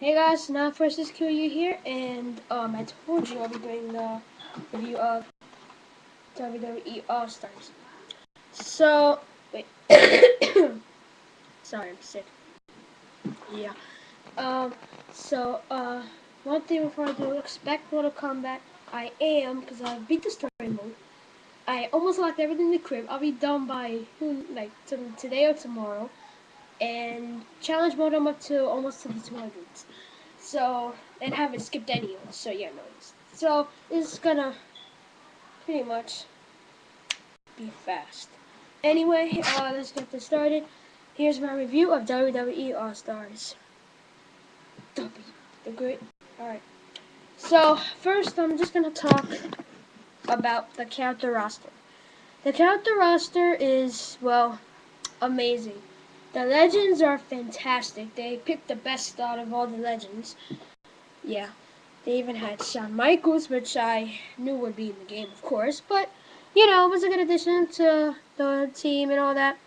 Hey guys, now first is QU here, and I told you I'll be doing the review of WWE All Stars. So wait, sorry, I'm sick. Yeah. Um. So one thing before I do, expect Mortal Kombat. I am because I beat the story mode. I almost locked everything in the crib. I'll be done by today or tomorrow. And challenge mode I'm up to almost to the 200s. So, and haven't skipped any of it. So yeah, no. So it's gonna pretty much be fast. Anyway, let's get this started. Here's my review of WWE All Stars. The great. All right. So first, I'm just gonna talk about the character roster. The character roster is amazing. The legends are fantastic. They picked the best out of all the legends. Yeah. They even had Shawn Michaels, which I knew would be in the game, of course, but it was a good addition to the team and all that,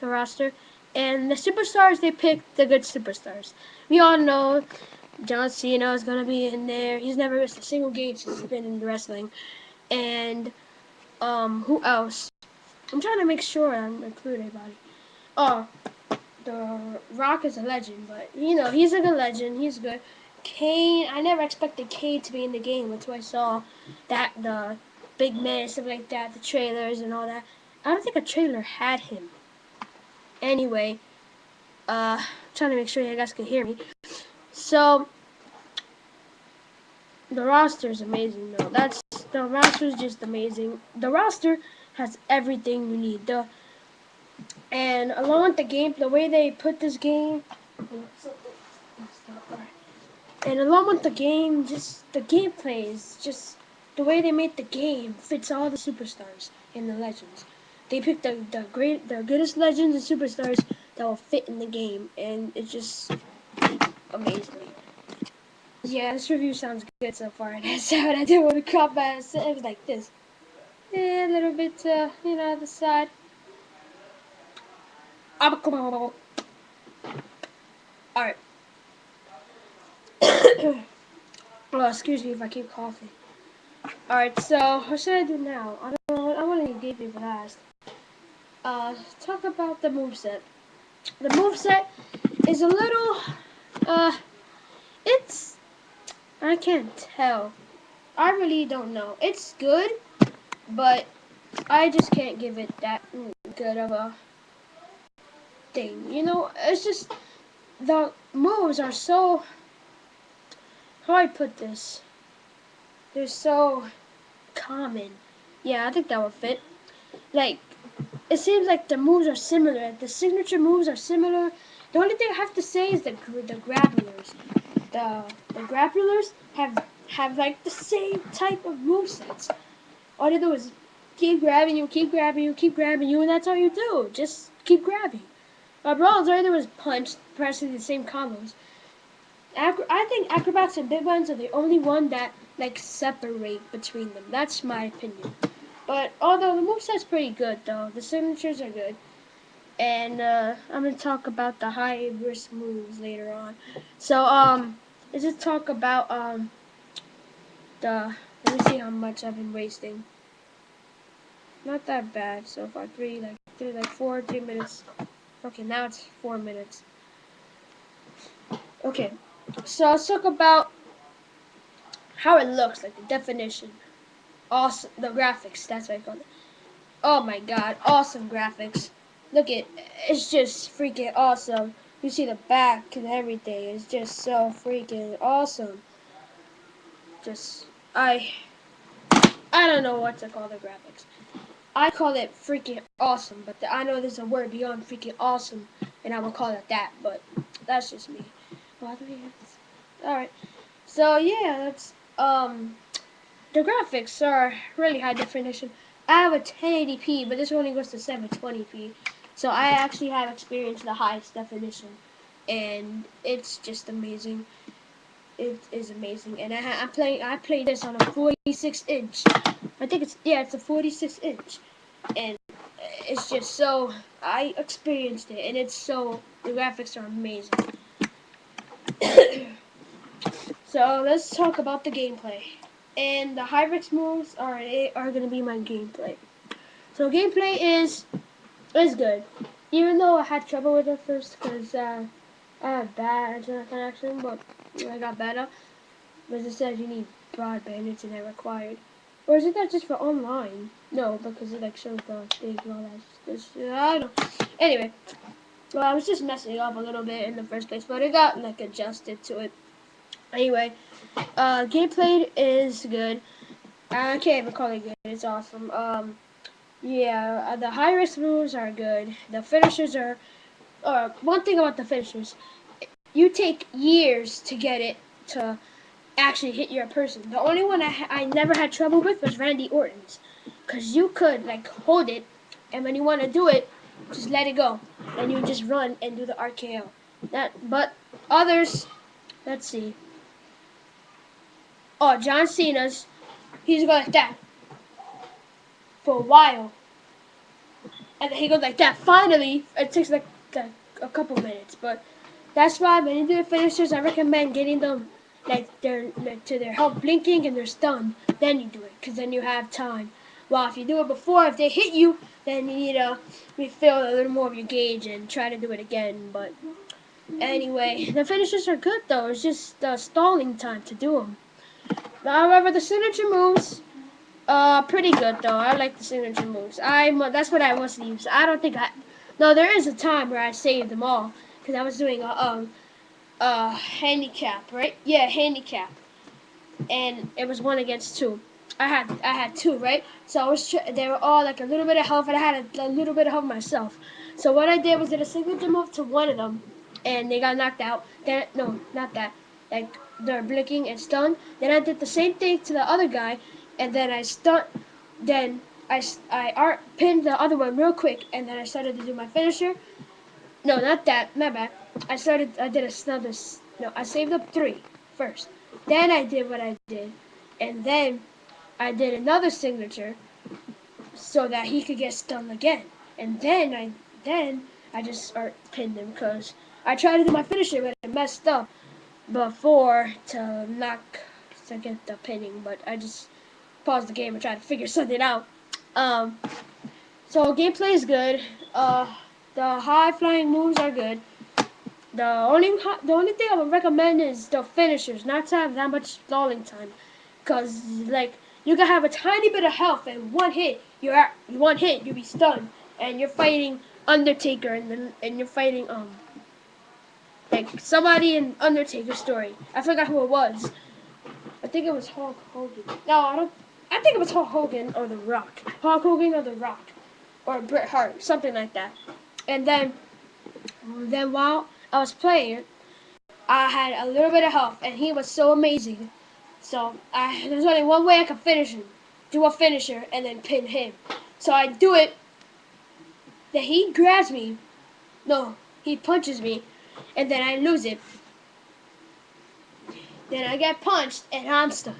the roster. And the superstars, they picked the good superstars. We all know John Cena is gonna be in there. He's never missed a single game since he's been in wrestling. And who else? I'm trying to make sure I'm including everybody. Oh, the Rock is a legend, but he's a good legend. He's good. Kane, I never expected Kane to be in the game until I saw that the big man and stuff like that, the trailers and all that. I don't think a trailer had him. Anyway, trying to make sure you guys can hear me. So the roster is amazing though. The roster is just amazing. The roster has everything you need. And along with the game, the way they put this game. And along with the game, just the gameplay is just the way they made the game fits all the superstars and the legends. They picked the goodest legends and superstars that will fit in the game, and it's just amazing. Yeah, this review sounds good so far. And that's how I did with the combat. It was like this. Yeah, a little bit, the side. Alright. Well, excuse me if I keep coughing. Alright, so what should I do now? I don't know. I want to engage people last. Talk about the moveset. The moveset is a little, uh, it's, I can't tell. I really don't know. It's good, but I just can't give it that good of a thing. It's just, the moves are so, how do I put this? They're so common. Yeah, I think that would fit. Like, it seems like the moves are similar. The signature moves are similar. The only thing I have to say is the grapplers. The grapplers have like the same type of movesets. All they do is keep grabbing you, keep grabbing you, keep grabbing you, and that's all you do. Just keep grabbing. Brawls, all they do is punch, pressing the same combos. I think acrobats and big ones are the only one that like separate between them. That's my opinion. But although the moveset's pretty good though, the signatures are good. And I'm gonna talk about the high risk moves later on. So let's just talk about the. Let me see how much I've been wasting. Not that bad so far. 3 minutes. Okay, now it's 4 minutes. Okay, so let's talk about how it looks, like the definition. Awesome, the graphics. That's what I call it. Oh my god, awesome graphics. Look it's just freaking awesome. You see the back and everything. It's just so freaking awesome. Just I don't know what to call the graphics. I call it freaking awesome, but I know there's a word beyond freaking awesome, and I will call it that. But that's just me. Why do we have this? All right. So yeah, that's the graphics are really high definition. I have a 1080p, but this only goes to 720p. So I actually have experienced the highest definition, and it's just amazing. It is amazing, and I played this on a 46-inch. I think it's a 46-inch, and it's just so I experienced it, and the graphics are amazing. So let's talk about the gameplay. And the Hyrix moves are gonna be my gameplay. So gameplay is good. Even though I had trouble with it first because I had bad internet connection, but I got better. But it says you need broadband internet required. Or is it that just for online? No, because it like shows the things and all that. I don't know. Anyway, well, I was just messing up a little bit in the first place, but it got like adjusted to it. Anyway, gameplay is good. I can't even call it good. It's awesome. Yeah, the high risk moves are good. The finishers are. One thing about the finishers, you take years to get it to actually hit your person. The only one I never had trouble with was Randy Orton's, cause you could like hold it, and when you want to do it, just let it go, and you just run and do the RKO. But others, let's see. Oh, John Cena's, he's going like that for a while, and then he goes like that. Finally, it takes like a couple minutes, but that's why when you do the finishers, I recommend getting them to their health blinking and they're stunned. Then you do it, because then you have time. Well, if you do it before, if they hit you, then you need to refill a little more of your gauge and try to do it again. But anyway, the finishers are good though. It's just the stalling time to do them. However, the signature moves, pretty good though. I like the signature moves. That's what I mostly use. I don't think I. No, there is a time where I saved them all because I was doing a handicap, right? Yeah, handicap, and it was 1 against 2. I had two, right? So they were all like a little bit of health, and I had a little bit of health myself. So what I did was did a signature move to one of them, and they got knocked out. Then no, not that. Like they're blinking and stunned. Then I did the same thing to the other guy, and then I stunned. Then I pinned the other one real quick, and then I started to do my finisher. No, not that. My bad. I did another. No, I saved up 3 first. Then I did what I did, and then I did another signature so that he could get stunned again. And then I just pinned him because I tried to do my finisher, but it messed up before to get the pinning. But I just paused the game and tried to figure something out. Um, so gameplay is good. The high flying moves are good. The only thing I would recommend is the finishers, not to have that much stalling time, cause like you can have a tiny bit of health and you'll be stunned, and you're fighting Undertaker and you're fighting like somebody in Undertaker's story. I forgot who it was. I think it was Hulk Hogan. No, I don't. I think it was Hulk Hogan or The Rock. Hulk Hogan or The Rock, or Bret Hart, something like that. And then while I was playing, I had a little bit of health, and he was so amazing. So there's only one way I could finish him: do a finisher and then pin him. So I do it. Then he grabs me. No, he punches me, and then I lose it. Then I get punched, and I'm stunned.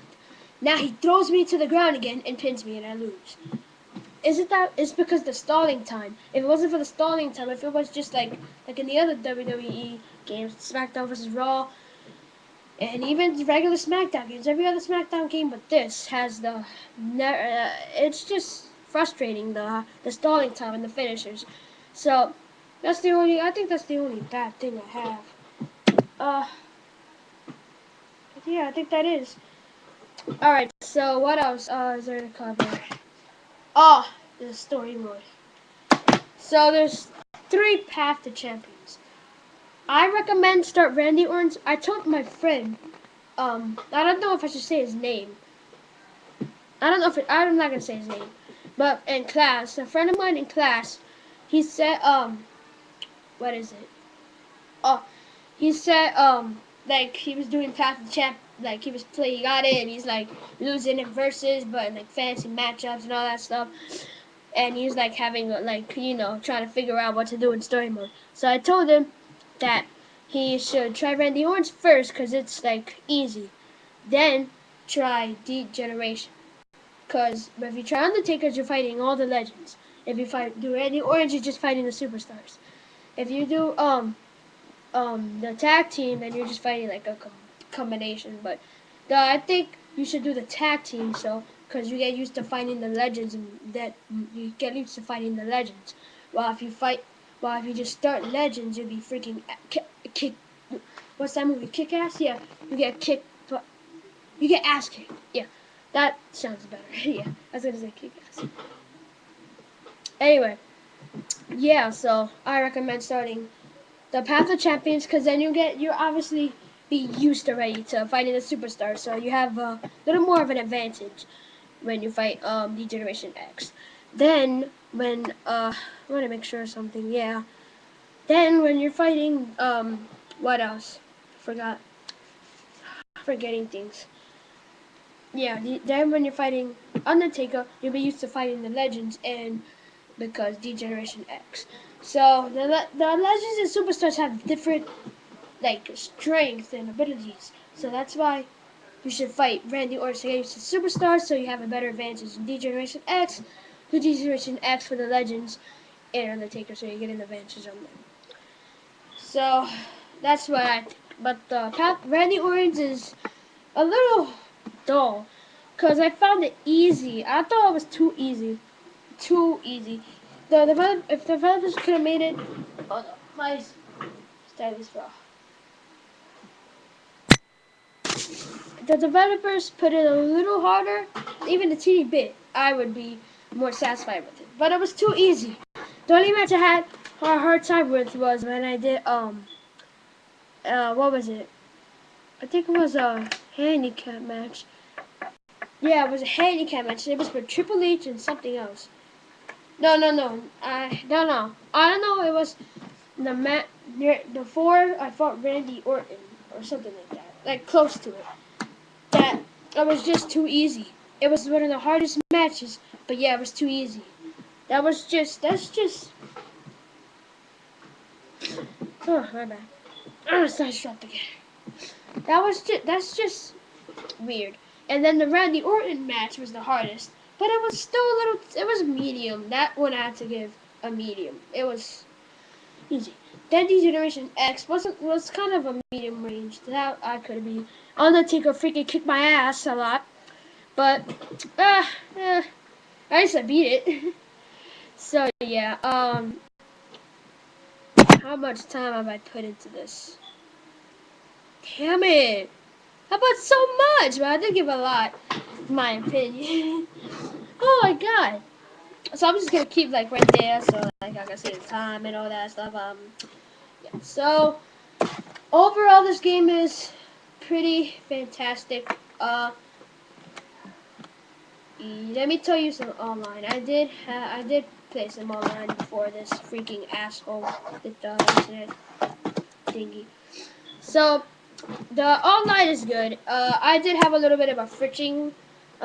Now he throws me to the ground again and pins me, and I lose. Isn't that? It's because the stalling time. If it wasn't for the stalling time, if it was just like in the other WWE games, SmackDown versus Raw, and even regular SmackDown games, every other SmackDown game but this has it's just frustrating the stalling time and the finishers. So I think that's the only bad thing I have. Uh, yeah, I think that is. All right. So what else is there to cover? Oh, the story mode. So there's 3 Path to Champions. I recommend start Randy Orton. I told my friend. I don't know if I should say his name. I don't know if I'm not gonna say his name, but in class, a friend of mine in class, he said, what is it? Oh, he said, like he was doing Path to Champ, like he got in, he's like losing in verses, but in, like fancy matchups and all that stuff, and he's like having like trying to figure out what to do in story mode. So I told him that he should try Randy Orton first because it's like easy. Then try Degeneration. Because if you try Undertakers, you're fighting all the legends. If you do Randy Orton, you're just fighting the superstars. If you do the tag team, then you're just fighting like a combination. But I think you should do the tag team, so because you get used to fighting the legends, and that you get used to fighting the legends. Well, if you just start legends, you'll be freaking kick. What's that movie? Kick Ass? Yeah, you get kicked. You get ass kicked. Yeah, that sounds better. Yeah, I was gonna say kick ass. Anyway, yeah. So I recommend starting the Path of Champions because then you obviously be used already to fighting the superstars, so you have a little more of an advantage when you fight the Generation X. Then when I want to make sure of something. Yeah. Then when you're fighting what else? Forgot. Forgetting things. Yeah. Then when you're fighting Undertaker, you'll be used to fighting the Legends and because D-Generation X. So the Legends and Superstars have different like strength and abilities. So that's why you should fight Randy Orton against the Superstars so you have a better advantage in D-Generation X, the D-Generation X for the Legends, and Undertaker so you get an advantage on them. So that's what I think. But Randy Orton is a little dull because I found it easy. I thought it was too easy. Too easy. If the developers could have made it, oh no, my stylus fell. The developers put it a little harder, even a teeny bit, I would be more satisfied with it. But it was too easy. The only match I had a hard time with was when I did what was it? I think it was a handicap match. Yeah, it was a handicap match. It was for Triple H and something else. No. I don't know. I don't know. It was the before I fought Randy Orton or something like that, like close to it. That it was just too easy. It was one of the hardest matches, but yeah, it was too easy. That's just. Oh my bad. I'm sidetracked again. That's just weird. And then the Randy Orton match was the hardest, but it was still a little. It was medium. That one I had to give a medium. It was easy. Then D-Generation X was kind of a medium range. That I could be. Undertaker freaking kicked my ass a lot, but at least I beat it. So yeah. How much time have I put into this? Damn it! How about so much? But I did give a lot, in my opinion. Oh my god. So I'm just gonna keep like right there, so like I can see the time and all that stuff. Yeah. So overall, this game is pretty fantastic. Let me tell you some online. I did play some online before this freaking asshole did the internet thingy. So the online is good. I did have a little bit of a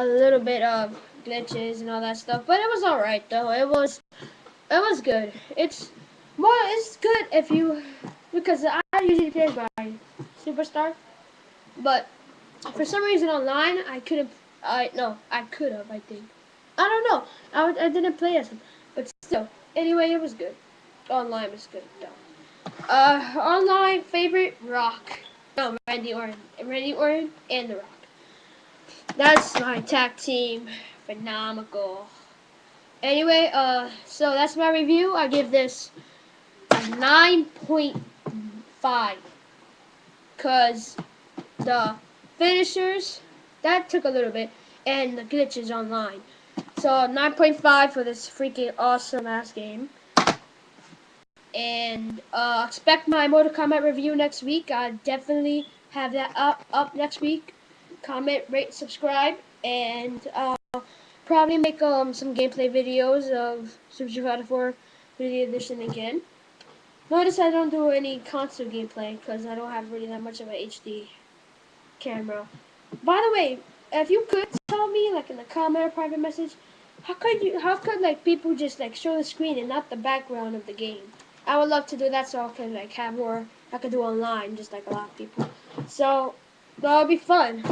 little bit of glitches and all that stuff, but it was alright though. It was good. It's good if you because I usually play by Superstar, but for some reason online I couldn't. I could have. I think. I don't know. I didn't play as him, but still. Anyway, it was good. Online was good though. Online favorite Rock. No, Randy Orton and The Rock. That's my tag team. Phenomenal. Anyway, so that's my review. I give this a 9.5 because the finishers that took a little bit and the glitches online. So 9.5 for this freaking awesome ass game. And expect my Mortal Kombat review next week. I definitely have that up next week. Comment, rate, subscribe, and probably make some gameplay videos of Super Street Fighter 4 3D Edition again. Notice I don't do any console gameplay because I don't have really that much of an HD camera. By the way, if you could tell me, like in the comment or private message, how could like people just like show the screen and not the background of the game? I would love to do that so I can like have more I could do online just like a lot of people. So that would be fun.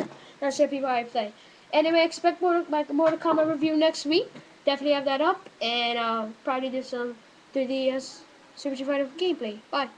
I'll show people how I play. Anyway, expect more Kombat review next week. Definitely have that up, and I'll probably do some 3DS Super Street Fighter gameplay. Bye.